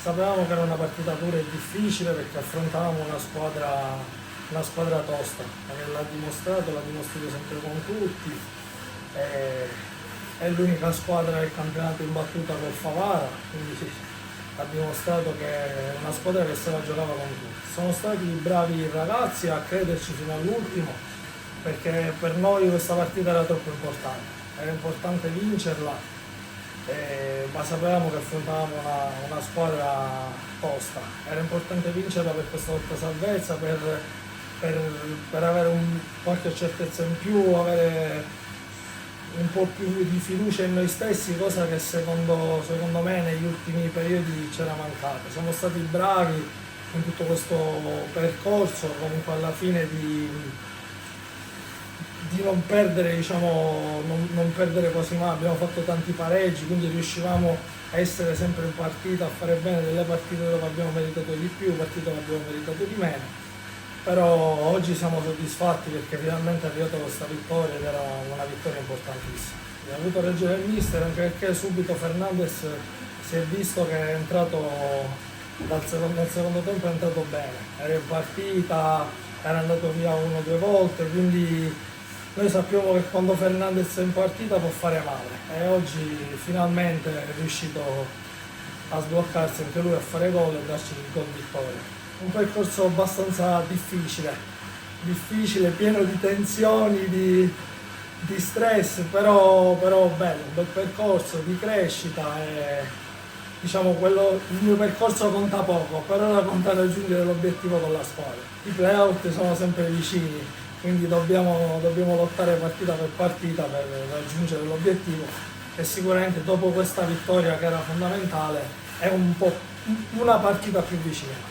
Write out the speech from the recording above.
Sapevamo che era una partita dura e difficile perché affrontavamo una squadra tosta, che l'ha dimostrato, l'ha dimostrato sempre con tutti. È l'unica squadra del campionato imbattuta col Favara, quindi ha dimostrato che è una squadra che se la giocava con tutti. Sono stati bravi i ragazzi a crederci fino all'ultimo, perché per noi questa partita era troppo importante. Era importante vincerla, ma sapevamo che affrontavamo una squadra tosta. Era importante vincerla per questa volta salvezza, per avere qualche certezza in più, avere un po' più di fiducia in noi stessi, cosa che secondo me negli ultimi periodi c'era mancata. Siamo stati bravi in tutto questo percorso, comunque alla fine di non perdere, diciamo, non perdere quasi mai. Abbiamo fatto tanti pareggi, quindi riuscivamo a essere sempre in partita, a fare bene delle partite dove abbiamo meritato di più, partite dove abbiamo meritato di meno. Però oggi siamo soddisfatti perché finalmente è arrivata questa vittoria ed era una vittoria importantissima. Abbiamo avuto ragione il mister, anche perché subito Fernandez si è visto che è entrato nel secondo tempo, è entrato bene, era in partita, era andato via 1 o 2 volte, quindi noi sappiamo che quando Fernandez è in partita può fare male e oggi finalmente è riuscito a sbloccarsi anche lui, a fare gol e darci il gol vittoria. Un percorso abbastanza difficile, pieno di tensioni, di stress, però bello, un bel percorso di crescita e diciamo il mio percorso conta poco, per ora conta raggiungere l'obiettivo con la squadra. I playout sono sempre vicini, quindi dobbiamo lottare partita per partita per raggiungere l'obiettivo e sicuramente dopo questa vittoria che era fondamentale è un po' una partita più vicina.